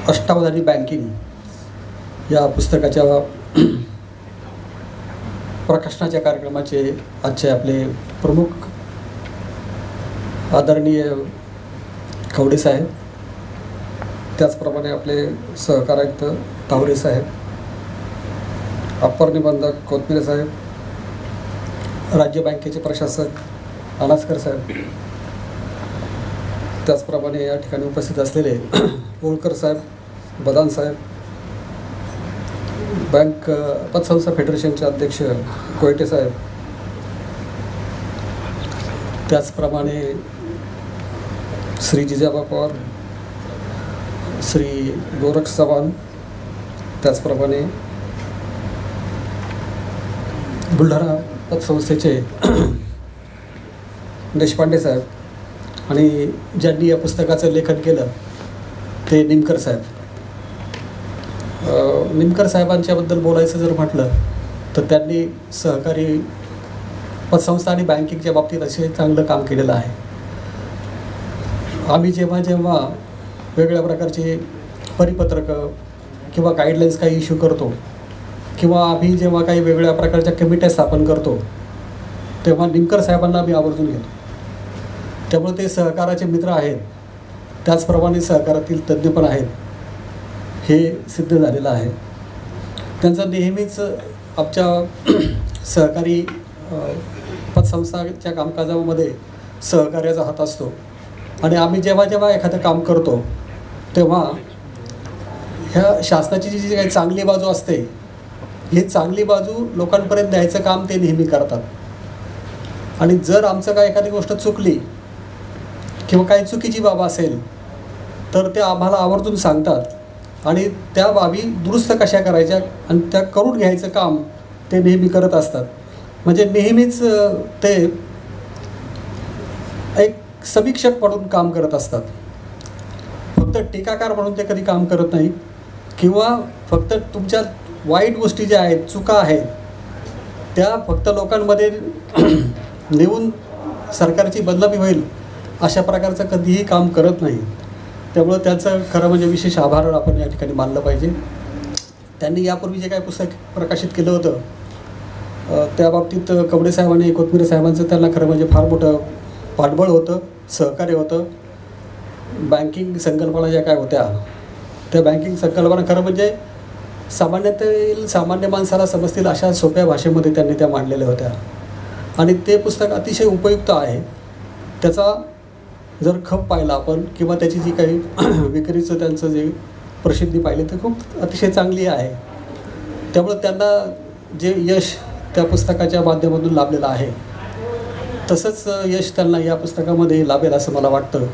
अष्टावधानी banking या पुस्तकाच्या प्रकाशनाच्या कार्यक्रमाचे आजचे आपले प्रमुख आदरणीय कवडे साहेब, त्याचप्रमाणे आपले सहकार्यायुक्त तावरे साहेब, अप्पर निबंधक कोथमिरे साहेब, राज्य बँकेचे प्रशासक अनासकर साहेब, त्याचप्रमाणे या ठिकाणी उपस्थित असलेले होळकर साहेब, बदान साहेब, बँक पतसंस्था फेडरेशनचे अध्यक्ष कोयटे साहेब, त्याचप्रमाणे श्री जिजाबा पवार, श्री गोरख चव्हाण, त्याचप्रमाणे बुलढाणा पतसंस्थेचे देशपांडे साहेब आणि ज्यांनी या पुस्तकाचं लेखन केलं ते निमकर साहेब. निमकर साहेबांच्याबद्दल बोलायचं जर म्हटलं तर त्यांनी सहकारी पतसंस्था आणि बँकिंगच्या बाबतीत असे चांगलं काम केलेलं आहे. आम्ही जेव्हा वेगवेगळ्या प्रकारचे परिपत्रकं किंवा गाईडलाईन्स काही इश्यू करतो किंवा आम्ही जेव्हा काही वेगवेगळ्या प्रकारच्या कमिट्या स्थापन करतो तेव्हा निमकर साहेबांना आम्ही आवर्जून घेतो. त्यामुळे ते सहकाराचे मित्र आहेत, त्याचप्रमाणे सहकारातील तज्ज्ञ पण आहेत, हे सिद्ध झालेलं आहे. त्यांचा नेहमीच आमच्या सहकारी पतसंस्थाच्या कामकाजामध्ये सहकार्याचा हात असतो आणि आम्ही जेव्हा एखादं काम करतो तेव्हा ह्या शासनाची जी काही चांगली बाजू असते ही चांगली बाजू लोकांपर्यंत द्यायचं काम ते नेहमी करतात. आणि जर आमचं काय एखादी गोष्ट चुकली किंवा काही चुकीची बाब असेल तर ते आम्हाला आवर्जून सांगतात आणि त्या बाबी दुरुस्त कशा करायच्या आणि त्या करून घ्यायचं काम ते नेहमी करत असतात. म्हणजे नेहमीच ते एक समीक्षक म्हणून काम करत असतात. फक्त टीकाकार म्हणून ते कधी काम करत नाही किंवा फक्त तुमच्या वाईट गोष्टी ज्या आहेत, चुका आहेत, त्या फक्त लोकांमध्ये नेऊन सरकारची बदनामी होईल अशा प्रकारचं कधीही काम करत नाही. त्यामुळं त्यांचं खरं म्हणजे विशेष आभार आपण या ठिकाणी मानलं पाहिजे. त्यांनी यापूर्वी जे काही पुस्तक प्रकाशित केलं होतं त्या बाबतीत कवडे साहेब आणि कोथमिरे साहेबांचं त्यांना खरं म्हणजे फार मोठं पाठबळ होतं, सहकार्य होतं. बँकिंग संकल्पना ज्या काय होत्या त्या बँकिंग संकल्पना खरं म्हणजे सामान्यातील सामान्य माणसाला समजतील अशा सोप्या भाषेमध्ये त्यांनी त्या मांडलेल्या होत्या आणि ते पुस्तक अतिशय उपयुक्त आहे. त्याचा जर खप पाहिला आपण किंवा त्याची जी काही विक्रीचं त्यांचं जे प्रसिद्धी पाहिली तर खूप अतिशय चांगली आहे. त्यामुळं त्यांना जे यश त्या पुस्तकाच्या माध्यमातून लाभलेलं आहे तसंच यश त्यांना या पुस्तकामध्ये लाभेल असं मला वाटतं.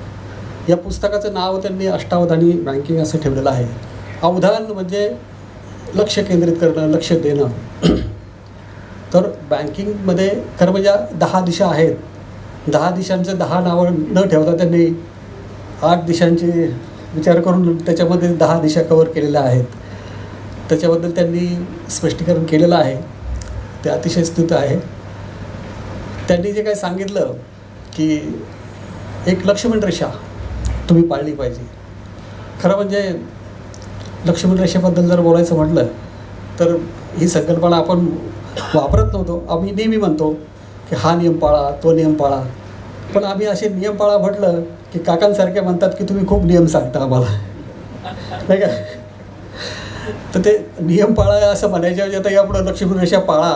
या पुस्तकाचं नाव त्यांनी अष्टावधानी बँकिंग असं ठेवलेलं आहे. अवधान म्हणजे लक्ष केंद्रित करणं, लक्ष देणं. तर बँकिंगमध्ये खरं म्हणजे 10 दिशा आहेत. 10 दिशांचं 10 नावं न ठेवता त्यांनी 8 दिशांचे विचार करून त्याच्यामध्ये 10 दिशा कवर केलेल्या आहेत. त्याच्याबद्दल त्यांनी स्पष्टीकरण केलेलं आहे, ते अतिशय स्तुत्य आहे. त्यांनी जे काही सांगितलं की एक लक्ष्मण रेषा तुम्ही पाळली पाहिजे. खरं म्हणजे लक्ष्मण रेषेबद्दल जर बोलायचं म्हटलं तर ही संकल्पना आपण वापरत नव्हतो. आम्ही नेहमी म्हणतो की हा नियम पाळा, तो नियम पाळा, पण आम्ही असे नियम पाळा म्हटलं की काकांसारखे म्हणतात की तुम्ही खूप नियम सांगता आम्हाला, नाही का. तर ते नियम पाळा असं म्हणायच्या ऐवजी आता यापुढं लक्ष्मण रेषा पाळा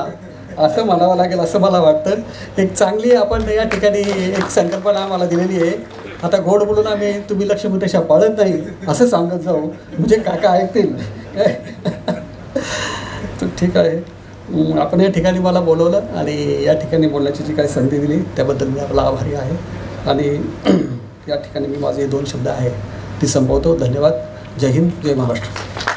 असं म्हणावं लागेल असं मला वाटतं. एक चांगली आपण या ठिकाणी एक संकल्पना आम्हाला दिलेली आहे. आता गोड बोलून आम्ही तुम्ही लक्ष्मण रेषा पाळत नाही असं सांगत जाऊ म्हणजे काका ऐकतील. तर ठीक आहे, आपण या ठिकाणी मला बोलवलं आणि या ठिकाणी बोलण्याची जी काही संधी दिली त्याबद्दल मी आपला आभारी आहे. आणि या ठिकाणी मी माझे 2 शब्द आहे ती संपवतो. धन्यवाद. जय हिंद, जय महाराष्ट्र.